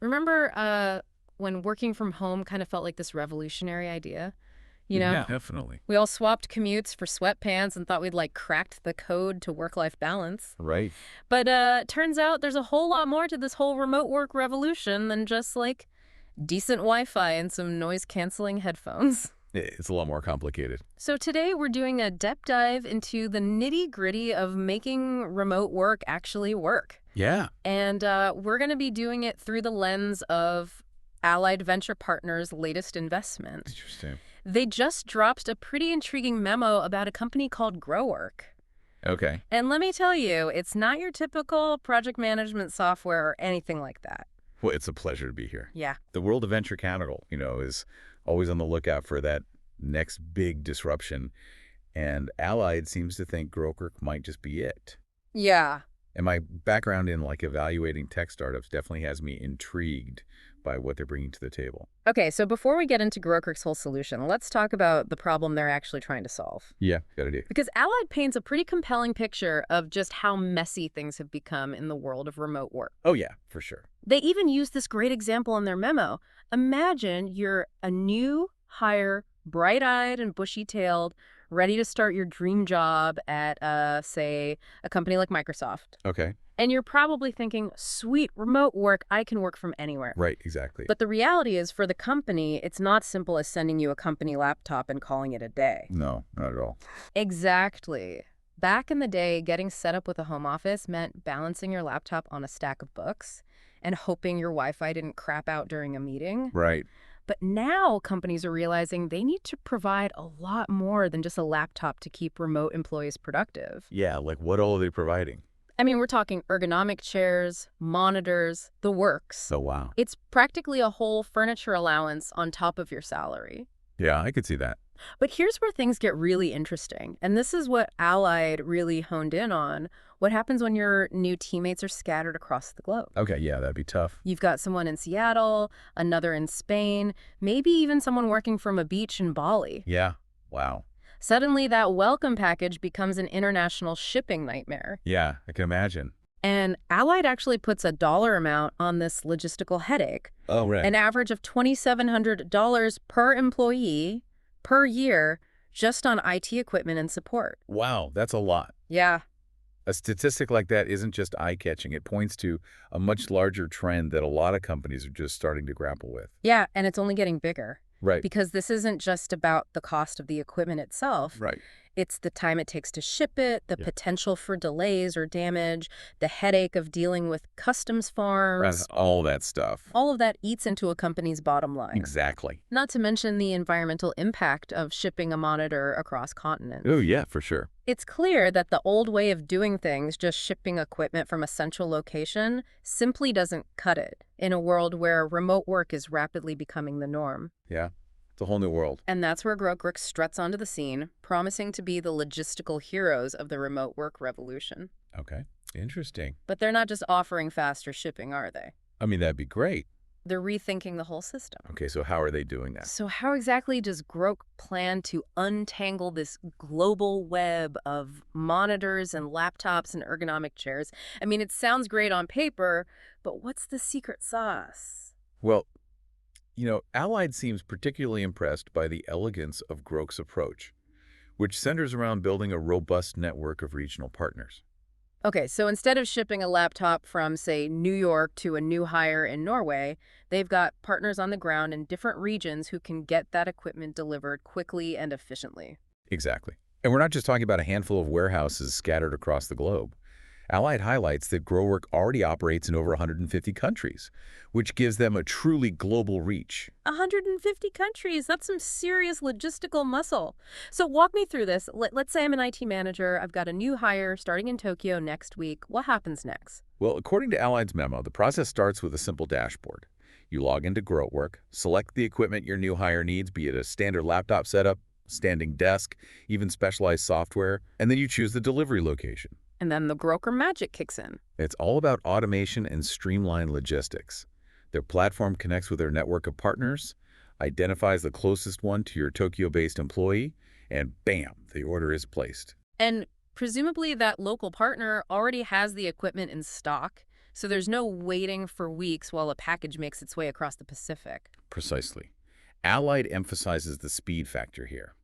Remember when working from home kind of felt like this revolutionary idea? You know, Yeah, definitely. we all swapped commutes for sweatpants and thought we'd like cracked the code to work-life balance. Right. But turns out there's a whole lot more to this whole remote work revolution than just like decent Wi-Fi and some noise-canceling headphones. It's a lot more complicated. So today we're doing a deep dive into the nitty-gritty of making remote work actually work. Yeah. And we're going to be doing it through the lens of Allied Venture Partners' latest investment. Interesting. They just dropped a pretty intriguing memo about a company called GroWrk. Okay. And let me tell you, it's not your typical project management software or anything like that. Well, it's a pleasure to be here. Yeah. The world of venture capital, is always on the lookout for that next big disruption. And Allied seems to think GroWrk might just be it. Yeah. And my background in evaluating tech startups definitely has me intrigued by what they're bringing to the table. Okay, so before we get into GroWrk's whole solution, let's talk about the problem they're actually trying to solve. Yeah, got do. Because Allied paints a pretty compelling picture of just how messy things have become in the world of remote work. Oh, yeah, for sure. They even use this great example in their memo. Imagine you're a new hire, bright-eyed and bushy-tailed, ready to start your dream job at, say, a company like Microsoft. Okay. And you're probably thinking, sweet, remote work, I can work from anywhere. Right, exactly. But the reality is, for the company, it's not simple as sending you a company laptop and calling it a day. No, not at all. Exactly. Back in the day, getting set up with a home office meant balancing your laptop on a stack of books and hoping your Wi-Fi didn't crap out during a meeting. Right. But now companies are realizing they need to provide a lot more than just a laptop to keep remote employees productive. Yeah, what all are they providing? I mean, we're talking ergonomic chairs, monitors, the works. Oh, wow. It's practically a whole furniture allowance on top of your salary. Yeah, I could see that. But here's where things get really interesting. And this is what Allied really honed in on. What happens when your new teammates are scattered across the globe? Okay, yeah, that'd be tough. You've got someone in Seattle, another in Spain, maybe even someone working from a beach in Bali. Yeah, wow. Suddenly, that welcome package becomes an international shipping nightmare. Yeah, I can imagine. And Allied actually puts a dollar amount on this logistical headache. Oh, right. An average of $2,700 per employee per year just on IT equipment and support. Wow, that's a lot. Yeah. A statistic like that isn't just eye-catching. It points to a much larger trend that a lot of companies are just starting to grapple with. Yeah, and it's only getting bigger. Right. Because this isn't just about the cost of the equipment itself. Right. It's the time it takes to ship it, the Yeah. potential for delays or damage, the headache of dealing with customs farms. All that stuff. All of that eats into a company's bottom line. Exactly. Not to mention the environmental impact of shipping a monitor across continents. Oh, yeah, for sure. It's clear that the old way of doing things, just shipping equipment from a central location, simply doesn't cut it in a world where remote work is rapidly becoming the norm. Yeah, it's a whole new world. And that's where GroWrk struts onto the scene, promising to be the logistical heroes of the remote work revolution. Okay, interesting. But they're not just offering faster shipping, are they? I mean, that'd be great. They're rethinking the whole system. Okay, so how are they doing that? So how exactly does GroWrk plan to untangle this global web of monitors and laptops and ergonomic chairs? I mean, it sounds great on paper, but what's the secret sauce? Well, Allied seems particularly impressed by the elegance of GroWrk's approach, which centers around building a robust network of regional partners. Okay, so instead of shipping a laptop from, say, New York to a new hire in Norway, they've got partners on the ground in different regions who can get that equipment delivered quickly and efficiently. Exactly. And we're not just talking about a handful of warehouses scattered across the globe. Allied highlights that GroWrk already operates in over 150 countries, which gives them a truly global reach. 150 countries, that's some serious logistical muscle. So walk me through this. Let's say I'm an IT manager. I've got a new hire starting in Tokyo next week. What happens next? Well, according to Allied's memo, the process starts with a simple dashboard. You log into GroWrk, select the equipment your new hire needs, be it a standard laptop setup, standing desk, even specialized software, and then you choose the delivery location. And then the GroWrk magic kicks in. It's all about automation and streamlined logistics. Their platform connects with their network of partners, identifies the closest one to your Tokyo-based employee, and bam, the order is placed. And presumably that local partner already has the equipment in stock, So there's no waiting for weeks while a package makes its way across the Pacific. Precisely. Allied emphasizes the speed factor here.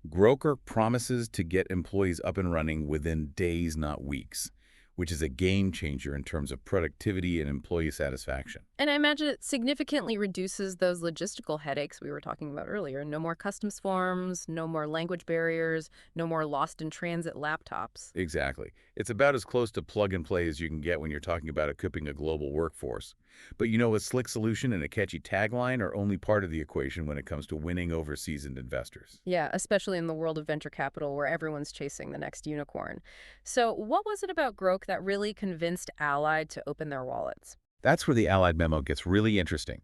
GroWrk promises to get employees up and running within days, not weeks, which is a game changer in terms of productivity and employee satisfaction. And I imagine it significantly reduces those logistical headaches we were talking about earlier. No more customs forms, no more language barriers, no more lost-in-transit laptops. Exactly. It's about as close to plug and play as you can get when you're talking about equipping a global workforce. But a slick solution and a catchy tagline are only part of the equation when it comes to winning over seasoned investors. Yeah, especially in the world of venture capital where everyone's chasing the next unicorn. So what was it about GroWrk that really convinced Allied to open their wallets? That's where the Allied memo gets really interesting.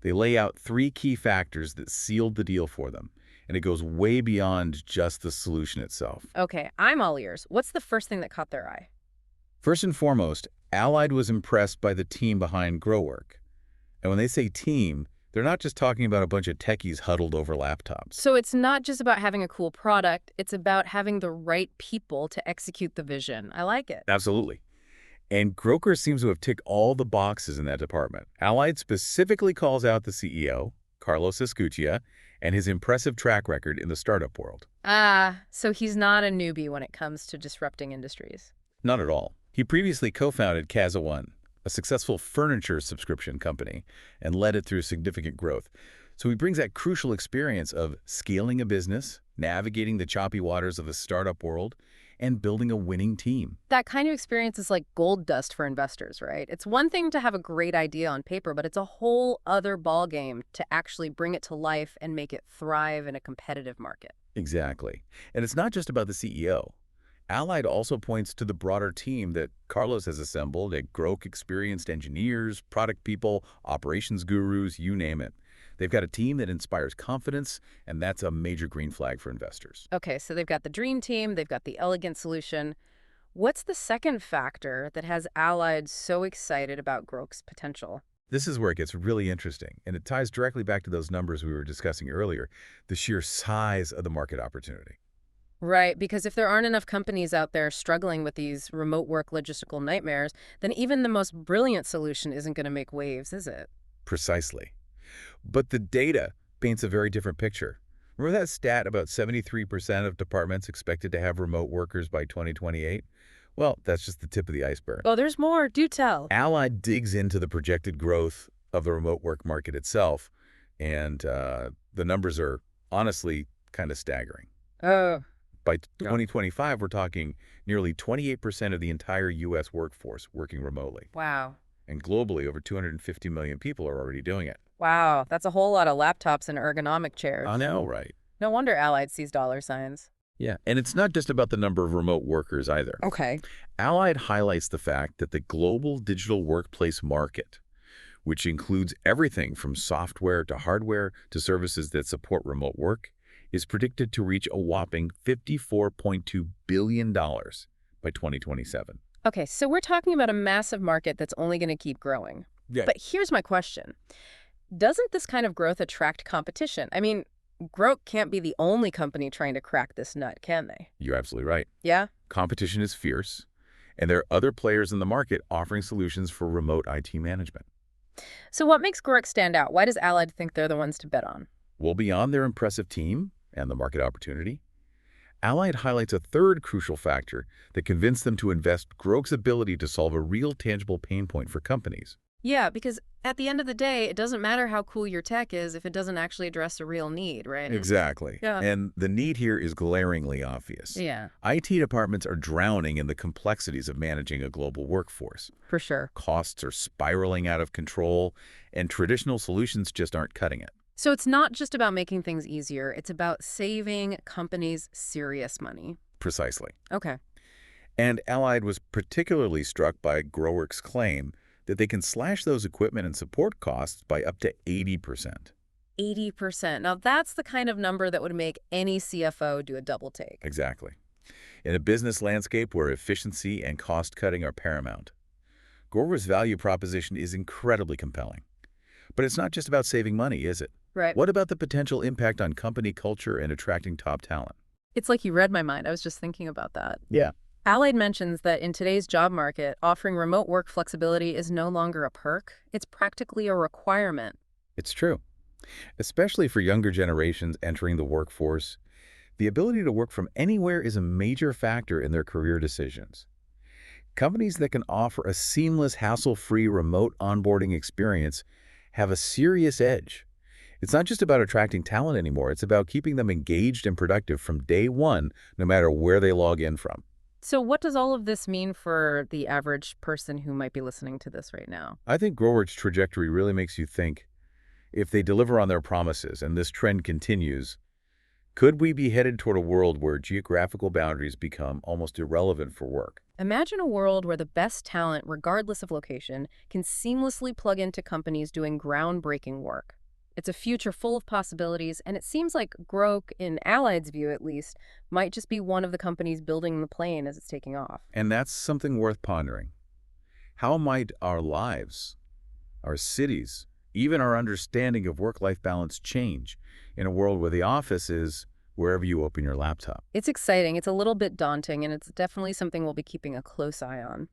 They lay out 3 key factors that sealed the deal for them, and it goes way beyond just the solution itself. Okay, I'm all ears. What's the first thing that caught their eye? First and foremost, Allied was impressed by the team behind GroWrk. And when they say team, they're not just talking about a bunch of techies huddled over laptops. So it's not just about having a cool product, it's about having the right people to execute the vision. I like it. Absolutely. And GroWrk seems to have ticked all the boxes in that department. Allied specifically calls out the CEO, Carlos Escutia, and his impressive track record in the startup world. Ah, so he's not a newbie when it comes to disrupting industries. Not at all. He previously co-founded Casa One, a successful furniture subscription company, and led it through significant growth. So he brings that crucial experience of scaling a business, navigating the choppy waters of the startup world, and building a winning team. That kind of experience is like gold dust for investors, right? It's one thing to have a great idea on paper, but it's a whole other ballgame to actually bring it to life and make it thrive in a competitive market. Exactly. And it's not just about the CEO. Allied also points to the broader team that Carlos has assembled at GroWrk, experienced engineers, product people, operations gurus, you name it. They've got a team that inspires confidence, and that's a major green flag for investors. Okay, so they've got the dream team, they've got the elegant solution. What's the second factor that has Allied so excited about GroWrk's potential? This is where it gets really interesting, and it ties directly back to those numbers we were discussing earlier, the sheer size of the market opportunity. Right, because if there aren't enough companies out there struggling with these remote work logistical nightmares, then even the most brilliant solution isn't going to make waves, is it? Precisely. But the data paints a very different picture. Remember that stat about 73% of departments expected to have remote workers by 2028? Well, that's just the tip of the iceberg. Oh, there's more. Do tell. Allied digs into the projected growth of the remote work market itself, and the numbers are honestly kind of staggering. Oh. By 2025, we're talking nearly 28% of the entire U.S. workforce working remotely. Wow. And globally, over 250 million people are already doing it. Wow, that's a whole lot of laptops and ergonomic chairs. I know, right? No wonder Allied sees dollar signs. Yeah, and it's not just about the number of remote workers either. Okay. Allied highlights the fact that the global digital workplace market, which includes everything from software to hardware to services that support remote work, is predicted to reach a whopping $54.2 billion by 2027. Okay, so we're talking about a massive market that's only going to keep growing. Yeah. But here's my question. Doesn't this kind of growth attract competition? I mean, GroWrk can't be the only company trying to crack this nut, can they? You're absolutely right. Yeah? Competition is fierce, and there are other players in the market offering solutions for remote IT management. So what makes GroWrk stand out? Why does Allied think they're the ones to bet on? Well, beyond their impressive team and the market opportunity, Allied highlights a third crucial factor that convinced them to invest GroWrk's ability to solve a real tangible pain point for companies. Yeah, because at the end of the day, it doesn't matter how cool your tech is if it doesn't actually address a real need, right? Exactly. Yeah. And the need here is glaringly obvious. Yeah, IT departments are drowning in the complexities of managing a global workforce. for sure. Costs are spiraling out of control, and traditional solutions just aren't cutting it. So it's not just about making things easier. It's about saving companies serious money. Precisely. Okay. And Allied was particularly struck by GroWrk's claim that they can slash those equipment and support costs by up to 80%. 80%. Now, that's the kind of number that would make any CFO do a double take. Exactly. In a business landscape where efficiency and cost-cutting are paramount, GroWrk's value proposition is incredibly compelling. But it's not just about saving money, is it? Right. What about the potential impact on company culture and attracting top talent? It's like you read my mind. I was just thinking about that. Yeah. Allied mentions that in today's job market, offering remote work flexibility is no longer a perk, it's practically a requirement. It's true. Especially for younger generations entering the workforce, the ability to work from anywhere is a major factor in their career decisions. Companies that can offer a seamless, hassle-free remote onboarding experience have a serious edge. It's not just about attracting talent anymore, it's about keeping them engaged and productive from day one, no matter where they log in from. So, what does all of this mean for the average person who might be listening to this right now? I think GroWrk's trajectory really makes you think, if they deliver on their promises and this trend continues, could we be headed toward a world where geographical boundaries become almost irrelevant for work? Imagine a world where the best talent, regardless of location, can seamlessly plug into companies doing groundbreaking work. It's a future full of possibilities, and it seems like GroWrk, in Allied's view at least, might just be one of the companies building the plane as it's taking off. And that's something worth pondering. How might our lives, our cities, even our understanding of work-life balance change in a world where the office is wherever you open your laptop? It's exciting, it's a little bit daunting, and it's definitely something we'll be keeping a close eye on.